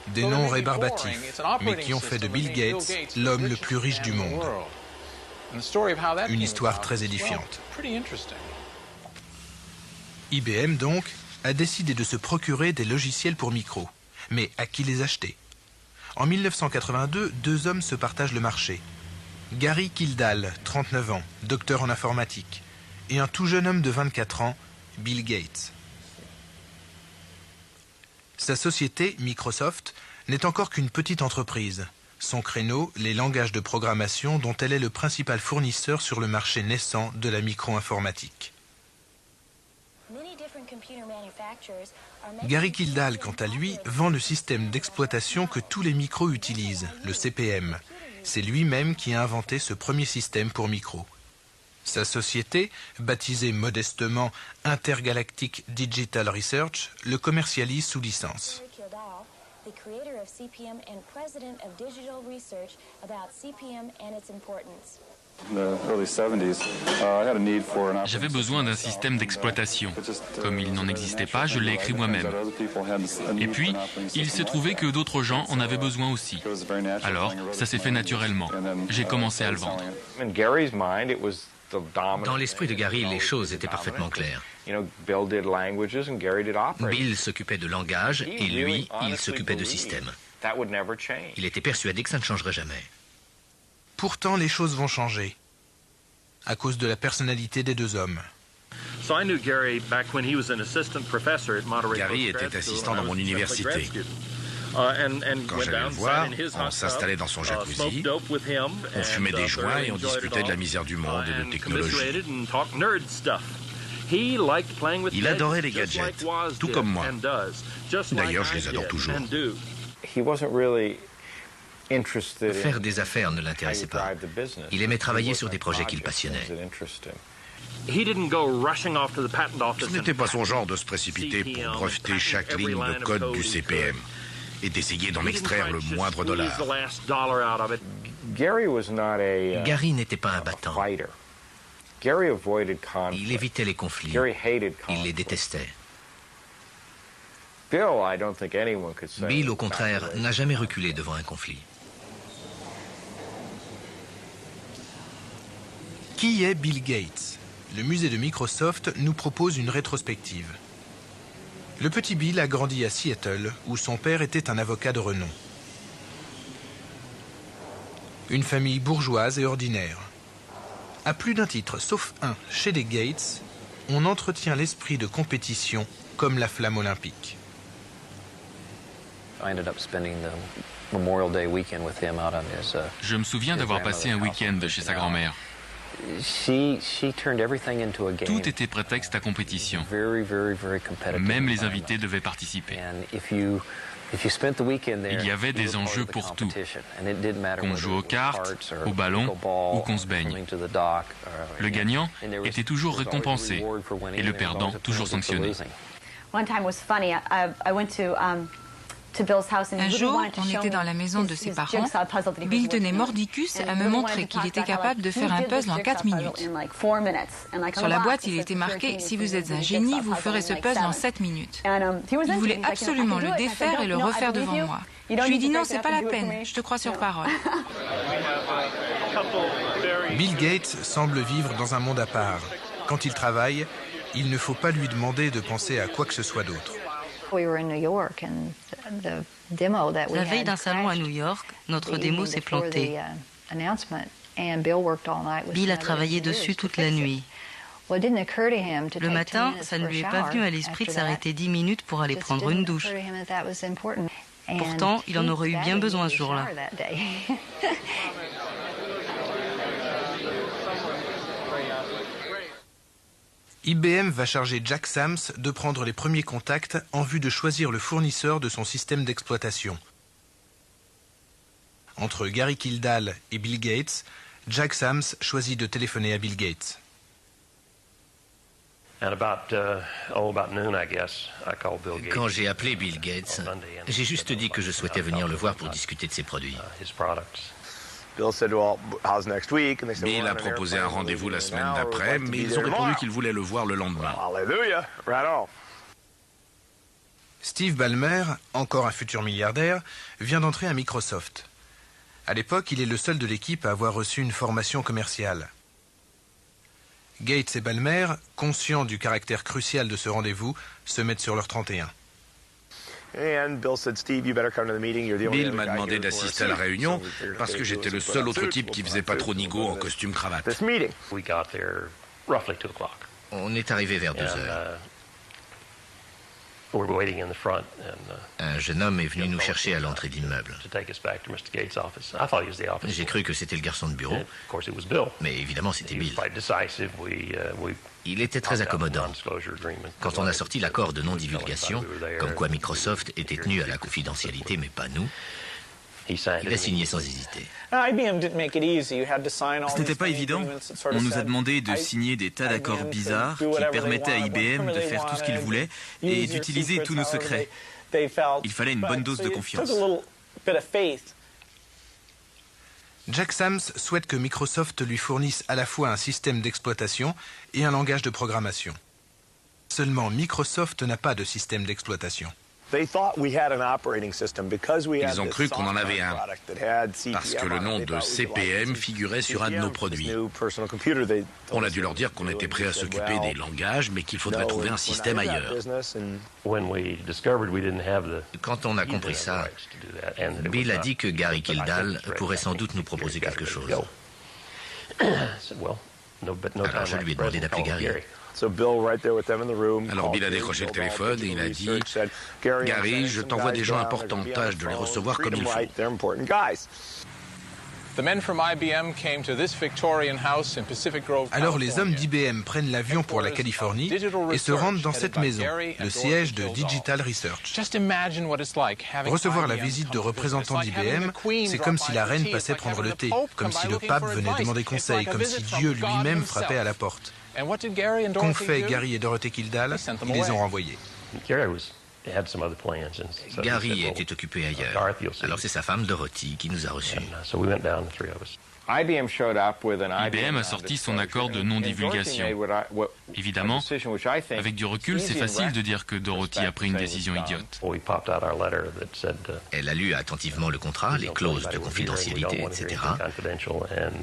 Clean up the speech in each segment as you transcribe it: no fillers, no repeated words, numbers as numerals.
Des noms rébarbatifs, mais qui ont fait de Bill Gates l'homme le plus riche du monde. Une histoire très édifiante. IBM, donc, a décidé de se procurer des logiciels pour micro. Mais à qui les acheter? En 1982, deux hommes se partagent le marché. Gary Kildall, 39 ans, docteur en informatique, et un tout jeune homme de 24 ans, Bill Gates. Sa société, Microsoft, n'est encore qu'une petite entreprise. Son créneau, les langages de programmation dont elle est le principal fournisseur sur le marché naissant de la micro-informatique. Gary Kildall, quant à lui, vend le système d'exploitation que tous les micros utilisent, le CPM. C'est lui-même qui a inventé ce premier système pour micro. Sa société, baptisée modestement Intergalactic Digital Research, le commercialise sous licence. J'avais besoin d'un système d'exploitation. Comme il n'en existait pas, je l'ai écrit moi-même. Et puis, il s'est trouvé que d'autres gens en avaient besoin aussi. Alors, ça s'est fait naturellement. J'ai commencé à le vendre. Dans l'esprit de Gary, les choses étaient parfaitement claires. Bill s'occupait de langage et lui, il s'occupait de système. Il était persuadé que ça ne changerait jamais. Pourtant, les choses vont changer, à cause de la personnalité des deux hommes. Gary était assistant dans mon université. Quand j'allais le voir, on s'installait dans son jacuzzi, on fumait des joints et on discutait de la misère du monde et de technologie. Il adorait les gadgets, tout comme moi. D'ailleurs, je les adore toujours. Faire des affaires ne l'intéressait pas. Il aimait travailler sur des projets qu'il passionnait. Ce n'était pas son genre de se précipiter pour breveter chaque ligne de code du CPM et d'essayer d'en extraire le moindre dollar. Gary n'était pas un battant. Il évitait les conflits. Il les détestait. Bill, au contraire, n'a jamais reculé devant un conflit. Qui est Bill Gates? Le musée de Microsoft nous propose une rétrospective. Le petit Bill a grandi à Seattle, où son père était un avocat de renom. Une famille bourgeoise et ordinaire. À plus d'un titre, sauf un, chez les Gates, on entretient l'esprit de compétition comme la flamme olympique. Je me souviens d'avoir passé un week-end chez sa grand-mère. Tout était prétexte à compétition. Même les invités devaient participer. Il y avait des enjeux pour tout. Qu'on joue aux cartes, au ballon ou qu'on se baigne. Le gagnant était toujours récompensé et le perdant toujours sanctionné. Un jour, on était dans la maison de ses parents. Bill tenait mordicus à me montrer qu'il était capable de faire un puzzle en 4 minutes. Sur la boîte, il était marqué « Si vous êtes un génie, vous ferez ce puzzle en 7 minutes ». Il voulait absolument le défaire et le refaire devant moi. Je lui ai dit « Non, c'est pas la peine, je te crois sur parole ». Bill Gates semble vivre dans un monde à part. Quand il travaille, il ne faut pas lui demander de penser à quoi que ce soit d'autre. La veille d'un salon à New York, notre démo s'est plantée. Bill a travaillé dessus toute la nuit. Le matin, ça ne lui est pas venu à l'esprit de s'arrêter 10 minutes pour aller prendre une douche. Pourtant, il en aurait eu bien besoin ce jour-là. IBM va charger Jack Sams de prendre les premiers contacts en vue de choisir le fournisseur de son système d'exploitation. Entre Gary Kildall et Bill Gates, Jack Sams choisit de téléphoner à Bill Gates. Quand j'ai appelé Bill Gates, j'ai juste dit que je souhaitais venir le voir pour discuter de ses produits. Bill a proposé un rendez-vous la semaine d'après, mais ils ont répondu qu'ils voulaient le voir le lendemain. Steve Ballmer, encore un futur milliardaire, vient d'entrer à Microsoft. À l'époque, il est le seul de l'équipe à avoir reçu une formation commerciale. Gates et Ballmer, conscients du caractère crucial de ce rendez-vous, se mettent sur leur 31. Bill m'a demandé d'assister à la réunion parce que j'étais le seul autre type qui faisait pas trop nigo en costume cravate. On est arrivé vers 2 heures. Un jeune homme est venu nous chercher à l'entrée d'immeuble. J'ai cru que c'était le garçon de bureau, mais évidemment c'était Bill. Il était très accommodant. Quand on a sorti l'accord de non-divulgation, comme quoi Microsoft était tenu à la confidentialité mais pas nous, il a signé sans hésiter. Ce n'était pas évident. On nous a demandé de signer des tas d'accords bizarres qui permettaient à IBM de faire tout ce qu'il voulait et d'utiliser tous nos secrets. Il fallait une bonne dose de confiance. Jack Sams souhaite que Microsoft lui fournisse à la fois un système d'exploitation et un langage de programmation. Seulement, Microsoft n'a pas de système d'exploitation. Ils ont cru qu'on en avait un, parce que le nom de CPM figurait sur un de nos produits. On a dû leur dire qu'on était prêt à s'occuper des langages, mais qu'il faudrait trouver un système ailleurs. Quand on a compris ça, Bill a dit que Gary Kildall pourrait sans doute nous proposer quelque chose. Alors je lui ai demandé d'appeler Gary. Alors Bill a décroché le téléphone et il a dit « Gary, je t'envoie des gens importants, tâche de les recevoir comme il faut. » Alors les hommes d'IBM prennent l'avion pour la Californie et se rendent dans cette maison, le siège de Digital Research. Recevoir la visite de représentants d'IBM, c'est comme si la reine passait prendre le thé, comme si le pape venait demander conseil, comme si Dieu lui-même frappait à la porte. Qu'ont fait Gary et Dorothy Kildall? Ils les ont renvoyés. Gary était occupé ailleurs. Alors c'est sa femme Dorothy qui nous a reçus. IBM a sorti son accord de non-divulgation. Évidemment, avec du recul, c'est facile de dire que Dorothy a pris une décision idiote. Elle a lu attentivement le contrat, les clauses de confidentialité, etc.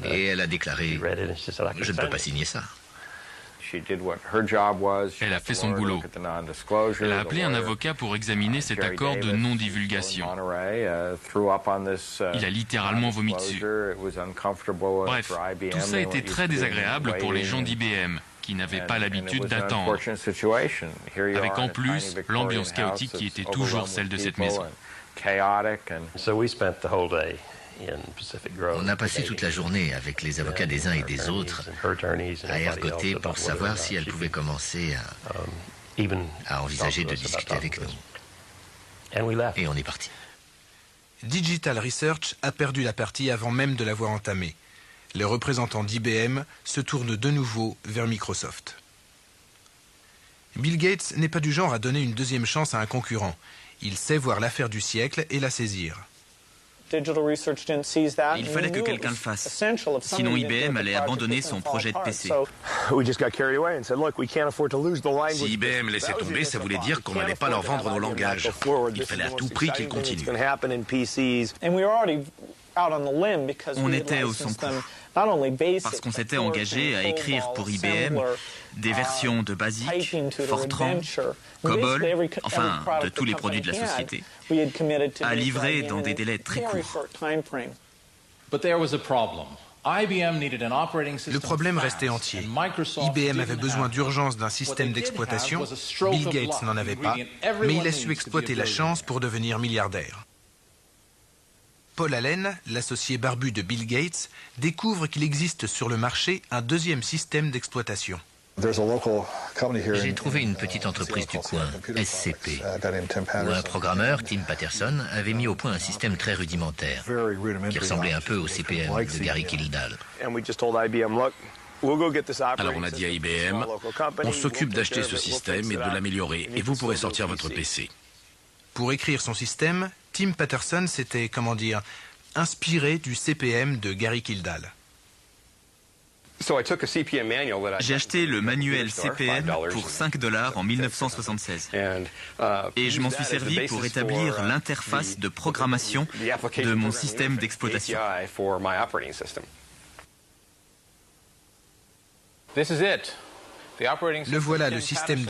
Et elle a déclaré « Je ne peux pas signer ça ». Elle a fait son boulot. Elle a appelé un avocat pour examiner cet accord de non-divulgation. Il a littéralement vomi dessus. Bref, tout ça était très désagréable pour les gens d'IBM, qui n'avaient pas l'habitude d'attendre. Avec en plus l'ambiance chaotique qui était toujours celle de cette maison. On a passé toute la journée avec les avocats des uns et des autres à ergoter pour savoir si elles pouvaient commencer à envisager de discuter avec nous. Et on est parti. Digital Research a perdu la partie avant même de l'avoir entamée. Les représentants d'IBM se tournent de nouveau vers Microsoft. Bill Gates n'est pas du genre à donner une deuxième chance à un concurrent. Il sait voir l'affaire du siècle et la saisir. Il fallait que quelqu'un le fasse. Sinon IBM allait abandonner son projet de PC. Si IBM laissait tomber, ça voulait dire qu'on n'allait pas leur vendre nos langages. Il fallait à tout prix qu'ils continuent. On était au son coup, parce qu'on s'était engagé à écrire pour IBM des versions de BASIC, Fortran, COBOL, enfin de tous les produits de la société, à livrer dans des délais très courts. Le problème restait entier. IBM avait besoin d'urgence d'un système d'exploitation, Bill Gates n'en avait pas, mais il a su exploiter la chance pour devenir milliardaire. Paul Allen, l'associé barbu de Bill Gates, découvre qu'il existe sur le marché un deuxième système d'exploitation. J'ai trouvé une petite entreprise du coin, SCP, où un programmeur, Tim Patterson, avait mis au point un système très rudimentaire, qui ressemblait un peu au CPM de Gary Kildall. Alors on a dit à IBM, on s'occupe d'acheter ce système et de l'améliorer, et vous pourrez sortir votre PC. Pour écrire son système, Tim Patterson s'était, inspiré du CPM de Gary Kildall. J'ai acheté le manuel CPM pour $5 en 1976. Et je m'en suis servi pour établir l'interface de programmation de mon système d'exploitation. Le voilà, le système